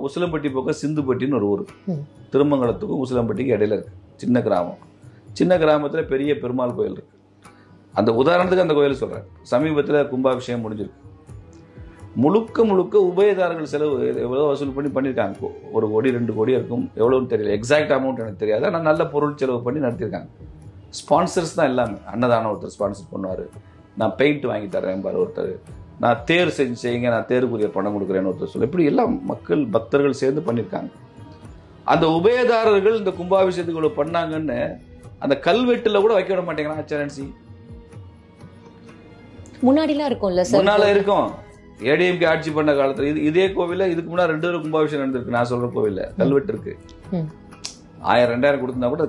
உசிலம்பட்டி பக்கம் சிந்துப்பட்டின்னு ஒரு ஊர், திருமங்கலத்துக்கும் உசிலம்பட்டிக்கும் இடையில இருக்கு. சின்ன கிராமம். சின்ன கிராமத்தில் பெரிய பெருமாள் கோயில் இருக்கு. அந்த உதாரணத்துக்கு அந்த கோயில் சொல்றேன். சமீபத்தில் கும்பாபிஷேகம் முடிஞ்சிருக்கு. முழுக்க முழுக்க உபயதாரர்கள் செலவு எவ்வளோ வசூல் பண்ணியிருக்காங்க. 1 கோடி 2 கோடி இருக்கும், எவ்வளோன்னு தெரியல, எக்ஸாக்ட் அமௌண்ட் எனக்கு தெரியாது. ஆனால் நல்ல பொருள் செலவு பண்ணி நடத்தியிருக்காங்க. ஸ்பான்சர்ஸ் தான் எல்லாமே. அன்னதானம் ஒருத்தர் ஸ்பான்சர் பண்ணுவார், நான் பெயிண்ட் வாங்கி தரேன் பாரு ஒருத்தர், நான் தேர் செய்யுங்க, நான் தேருக்குரிய பணம் கொடுக்குறேன்னு ஒருத்தர் சொல்ல, இப்படி எல்லாம் மக்கள் பக்தர்கள் சேர்ந்து பண்ணியிருக்காங்க. அந்த உபயதாரர்கள் இந்த கும்பாபிஷேகத்துக்கு இவ்வளோ பண்ணாங்கன்னு அந்த கல்வெட்டில் கூட வைக்க விட மாட்டேங்கிறான் HRNC. முன்னாடிலாம் இருக்கும்ல சார், முன்னால இருக்கும். ஏடிஎம்கே ஆட்சி பண்ண காலத்துல இதே கோவில இதுக்கு முன்னாடி 2 தடவை கும்பாபிஷேகம் நடந்திருக்கு. நான் சொல்ற கோவில்ல கல்வெட்டு இருக்கு. 1000-2000 கொடுத்தா கூட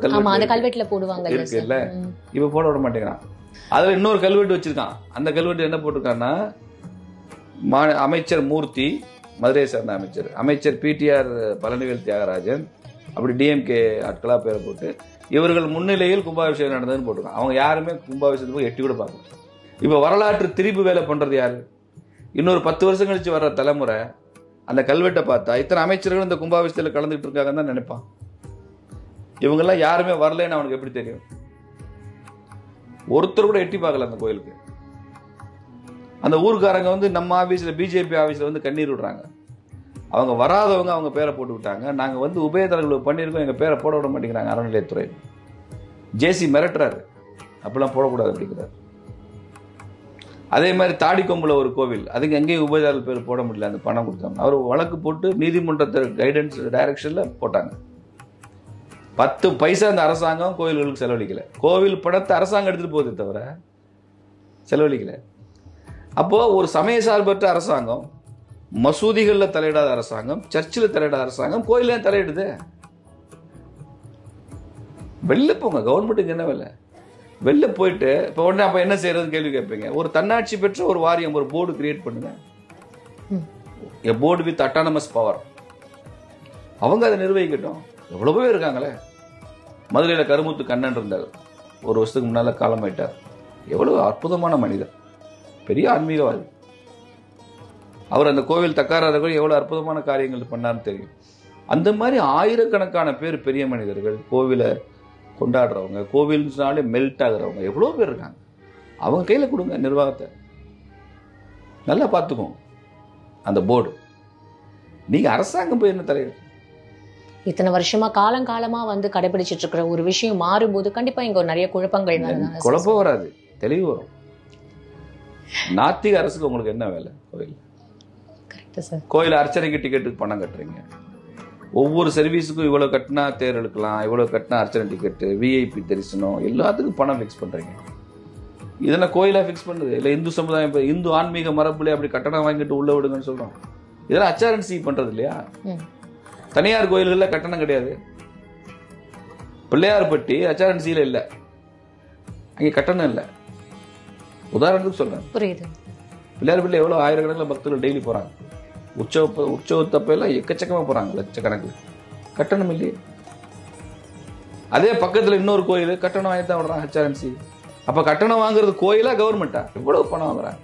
கல்வெட்டுல போடுவாங்க இருக்கு இல்ல. இப்ப போட விட மாட்டேங்கிறான். அதுல இன்னொரு கல்வெட்டு வச்சிருக்கான். அந்த கல்வெட்டு என்ன போட்டிருக்கான்னா, அமைச்சர் மூர்த்தி, மதுரையை சேர்ந்த அமைச்சர் PTR பழனிவேல் தியாகராஜன், அப்படி டிஎம்கே ஆட்களா பேரை போட்டு இவர்கள் முன்னிலையில் கும்பாபிஷேகம் நடந்ததுன்னு போட்டிருக்கான். அவங்க யாருமே கும்பாபிஷேகத்துக்கு எட்டி கூட பார்க்கல. இப்ப வரலாற்று திரிப்பு வேலை பண்றது யாரு? இன்னொரு 10 வருஷம் கழிச்சு வர்ற தலைமுறை அந்த கல்வெட்டை பார்த்தா இத்தனை அமைச்சர்கள் இந்த கும்பாபிஷேகத்தில் கலந்துட்டு இருக்காங்கன்னு தான் நினைப்பான். இவங்கெல்லாம் யாருமே வரலன்னு அவனுக்கு எப்படி தெரியும்? ஒருத்தர் கூட எட்டி பார்க்கல அந்த கோயிலுக்கு. அந்த ஊர்க்காரங்க நம்ம ஆபீஸ்ல, பிஜேபி ஆபீஸ்ல கண்ணீர் விடுறாங்க. அவங்க வராதவங்க அவங்க பேரை போட்டு விட்டாங்க. நாங்க உபயதாரர்கள் பண்ணியிருக்கோம், எங்க பேரை போட விட மாட்டேங்கிறாங்க அறநிலையத்துறை. ஜேசி மிரட்டுறாரு, அப்படிலாம் போடக்கூடாது அப்படிங்கிறாரு. அதே மாதிரி தாடிக்கொம்புல ஒரு கோவில், அதுக்கு எங்கேயும் உபயதாரர்கள் பேர் போட முடியல, அந்த பணம் கொடுத்தாங்க. அவர் வழக்கு போட்டு நீதிமன்றத்தை கைடன்ஸ் டைரக்ஷன்ல போட்டாங்க. 10 பைசா அந்த அரசாங்கம் கோவில்களுக்கு செலவழிக்கல. கோவில் பணத்தை அரசாங்கம் எடுத்துட்டு போகுது தவிர செலவழிக்கல. அப்போ ஒரு சமய சார்பற்ற அரசாங்கம், மசூதிகளில் தலையிடாத அரசாங்கம், சர்ச்சில் தலையிடாத அரசாங்கம் கோயிலே தலையிடுது. வெளில போங்க, கவர்மெண்ட்டுக்கு என்ன வேலை? வெளில போயிட்டு இப்போ உடனே அப்போ என்ன செய்யறதுன்னு கேள்வி கேட்பீங்க. ஒரு தன்னாட்சி பெற்ற ஒரு வாரியம், ஒரு போர்டு கிரியேட் பண்ணுங்க. எ போர்டு வித் அட்டானமஸ் பவர். அவங்க அதை நிர்வகிக்கட்டும். எவ்வளவு பேர் இருக்காங்களே. மதுரையில் கருமுத்து கண்ணன் இருந்தார், 1 வருஷத்துக்கு முன்னால காலமாயிட்டார். எவ்வளவு அற்புதமான மனிதர், பெரிய ஆன்மீகவாதி. அவர் அந்த கோவில் தக்காரர்கள் எவ்வளவு அற்புதமான காரியங்கள் பண்ணார்னு தெரியும். அந்த மாதிரி ஆயிரக்கணக்கான பேர் பெரிய மனிதர்கள், கோவிலை கொண்டாடுறவங்க, கோவில்னாலே மெல்ட் ஆகுறவங்க எவ்வளோ பேர் இருக்காங்க. அவங்க கையில் கொடுங்க நிர்வாகத்தை, நல்லா பார்த்துக்கோங்க அந்த போர்டு. நீங்க அரசாங்கம் போய் என்ன தலையிட? இத்தனை வருஷமா காலங்காலமா கடைபிடிச்சிட்டு இருக்கிற ஒரு விஷயம் மாறும்போது கண்டிப்பா இங்க நிறைய குழப்பங்கள். குழப்பம் வராது, தெளிவு வரும். நாத்திக அரசுக்கு உங்களுக்கு என்ன வேலை? கோயில் கோயில் அர்ச்சனைக்கு டிக்கெட்டுக்கு பணம் கட்டுறீங்க. ஒவ்வொரு சர்வீஸுக்கும் இவ்வளவு கட்டினா தேர் எடுக்கலாம், இவ்வளவு கட்டினா அர்ச்சனை டிக்கெட்டு, விஐபி தரிசனம், எல்லாத்துக்கும் பணம் ஃபிக்ஸ் பண்றீங்க. இதெல்லாம் கோயிலா ஃபிக்ஸ் பண்ணுது இல்லை? இந்து சமுதாயம், இந்து ஆன்மீக மரபுல அப்படி கட்டணம் வாங்கிட்டு உள்ள விடுங்கன்னு சொல்றோம். இதெல்லாம் HRNC பண்றது இல்லையா? தனியார் கோயில்களில் கட்டணம் கிடையாது. பிள்ளையார்பட்டி HRNCல இல்லை, அங்கே கட்டணம் இல்லை. உதாரணத்துக்கு சொல்றேன். புரியுது. பிள்ளையார்பட்டியில் எவ்வளவு ஆயிரக்கணக்கில் பக்தர்கள் டெய்லி போறாங்க. உற்சவத்தப்பெல்லாம் எக்கச்சக்கமா போறாங்க, லட்சக்கணக்கில். கட்டணம் இல்லையே. அதே பக்கத்துல இன்னொரு கோயில் கட்டணம் வாங்கி தான் விடுறான் HRNC. அப்ப கட்டணம் வாங்குறது கோயிலா கவர்மெண்டா? எவ்வளவு பணம் வாங்குறாங்க?